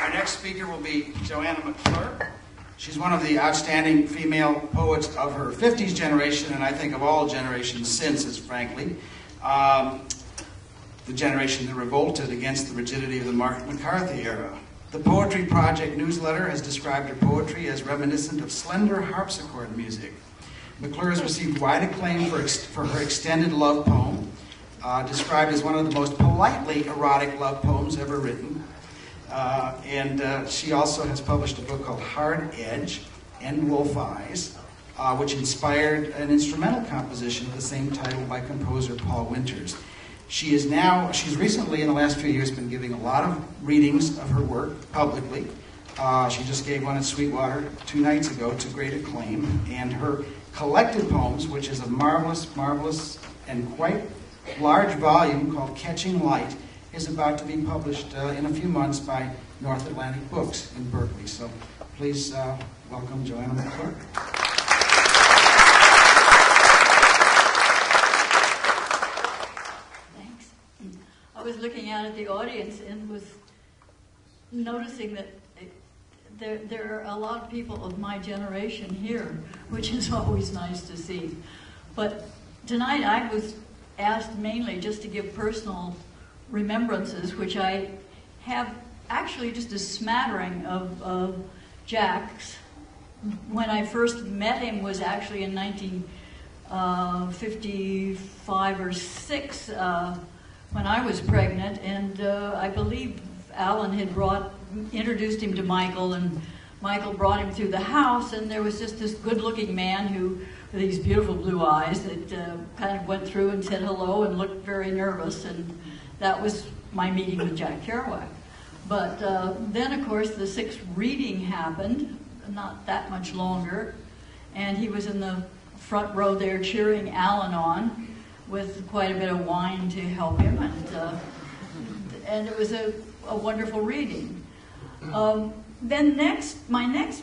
Our next speaker will be Joanna McClure. She's one of the outstanding female poets of her 50s generation, and I think of all generations since, as frankly. The generation that revolted against the rigidity of the Mark McCarthy era. The Poetry Project newsletter has described her poetry as reminiscent of slender harpsichord music. McClure has received wide acclaim for her extended love poem, described as one of the most politely erotic love poems ever written. She also has published a book called Hard Edge and Wolf Eyes, which inspired an instrumental composition of the same title by composer Paul Winters. She's recently, in the last few years, been giving a lot of readings of her work publicly. She just gave one at Sweetwater 2 nights ago to great acclaim. And her collected poems, which is a marvelous, and quite large volume called Catching Light, is about to be published in a few months by North Atlantic Books in Berkeley. So please welcome Joanna McClure. I was looking out at the audience and was noticing that there are a lot of people of my generation here, which is always nice to see. But tonight I was asked mainly just to give personal remembrances, which I have actually just a smattering of Jack's. When I first met him was actually in 1955 or 6, when I was pregnant, and I believe Alan had introduced him to Michael, and Michael brought him through the house, and there was just this good-looking man with these beautiful blue eyes that kind of went through and said hello and looked very nervous, and that was my meeting with Jack Kerouac. But then, of course, the 6th reading happened, not that much longer, and he was in the front row there cheering Alan on, with quite a bit of wine to help him, and it was a wonderful reading. Then my next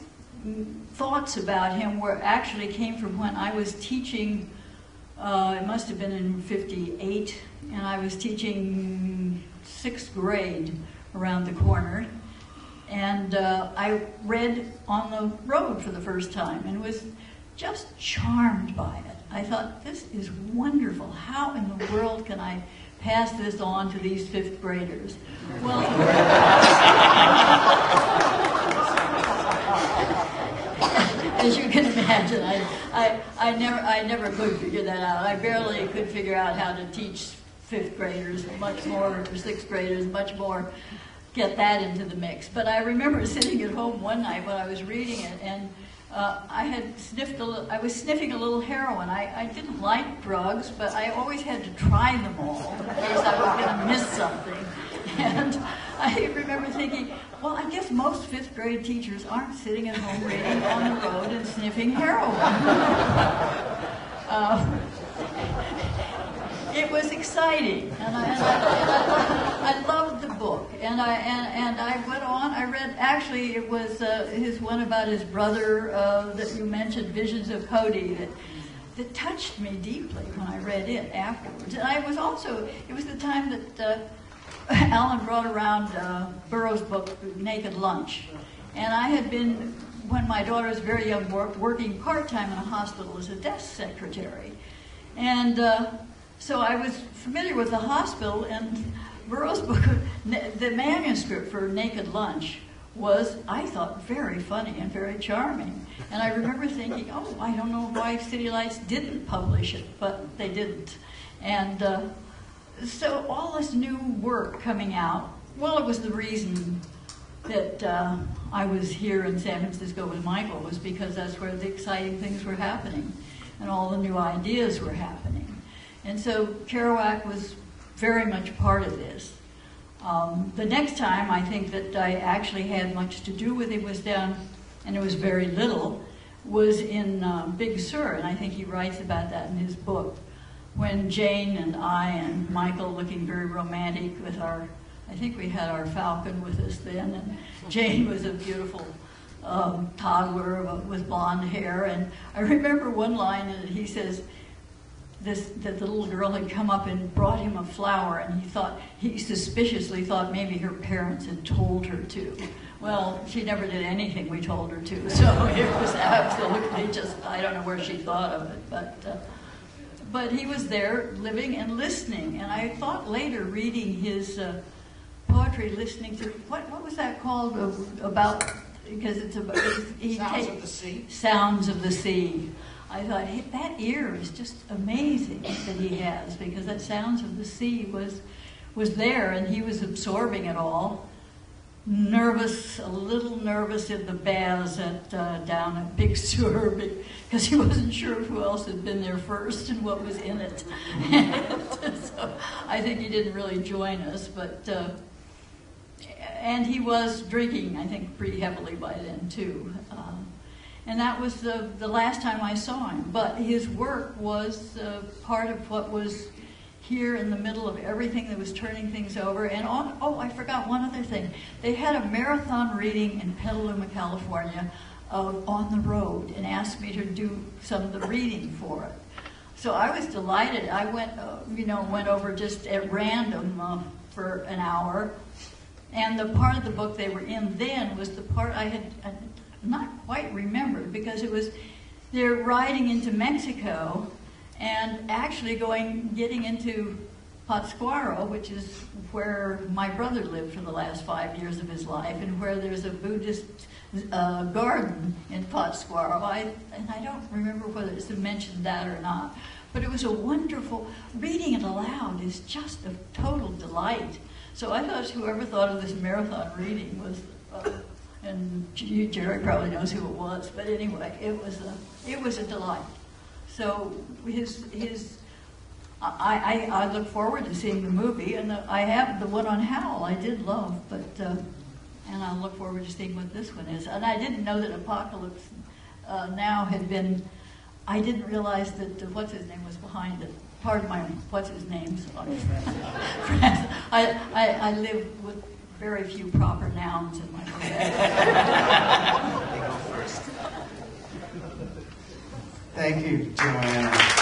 thoughts about him actually came from when I was teaching, it must have been in 58, and I was teaching 6th grade around the corner, and I read On the Road for the first time and was just charmed by it. I thought, this is wonderful. How in the world can I pass this on to these 5th graders? Well, as you can imagine, I never could figure that out. I barely could figure out how to teach 5th graders, much more, or 6th graders, much more, get that into the mix. But I remember sitting at home one night when I was reading it, and I was sniffing a little heroin. I didn't like drugs, but I always had to try them all in case I was going to miss something. And I remember thinking, well, I guess most 5th grade teachers aren't sitting at home reading On the Road and sniffing heroin. It was exciting, and I loved the book. And I went on. I read, actually, it was his one about his brother that you mentioned, Visions of Cody, that touched me deeply when I read it afterwards. And it was the time that Alan brought around Burroughs' book, Naked Lunch. And I had been, when my daughter was very young, working part-time in a hospital as a desk secretary. And so I was familiar with the hospital, and Burroughs' book, the manuscript for Naked Lunch, was, I thought, very funny and very charming. And I remember thinking, oh, I don't know why City Lights didn't publish it, but they didn't. And so all this new work coming out, well, it was the reason that I was here in San Francisco with Michael, was because that's where the exciting things were happening, and all the new ideas were happening. And so Kerouac was very much part of this. The next time I think that I actually had much to do with him was down, and it was very little, was in Big Sur, and I think he writes about that in his book, when Jane and I and Michael, looking very romantic with I think we had our falcon with us then, and Jane was a beautiful toddler with blonde hair, and I remember one line that he says, that the little girl had come up and brought him a flower, and he suspiciously thought maybe her parents had told her to. Well, she never did anything we told her to, so it was absolutely just, I don't know where she thought of it, but he was there living and listening, and I thought later reading his poetry, listening to, what was that called, about, because it's about, Sounds of the Sea. Sounds of the Sea. I thought, hey, that ear is just amazing that he has, because that Sounds of the Sea was there, and he was absorbing it all. Nervous, a little nervous in the baths down at Big Sur, because he wasn't sure who else had been there first and what was in it. So I think he didn't really join us, but and he was drinking, I think, pretty heavily by then too. And that was the last time I saw him. But his work was part of what was here in the middle of everything that was turning things over. And I forgot one other thing. They had a marathon reading in Petaluma, California, On the Road, and asked me to do some of the reading for it. So I was delighted. I went over just at random for an hour. And the part of the book they were in then was the part I had not quite remembered, because they're riding into Mexico and actually getting into Pátzcuaro, which is where my brother lived for the last 5 years of his life, and where there's a Buddhist garden in Pátzcuaro. And I don't remember whether it's mentioned that or not, but it was a wonderful, reading it aloud is just a total delight. So I thought whoever thought of this marathon reading was, and Jerry probably knows who it was, but anyway, it was a delight. So I look forward to seeing the movie, and I have the one on Howl I did love, but and I look forward to seeing what this one is. And I didn't know that Apocalypse Now had been. I didn't realize that what's his name was behind it. Pardon my what's his name. I live with very few proper nouns in my vocabulary. They go first. Thank you, Joanna.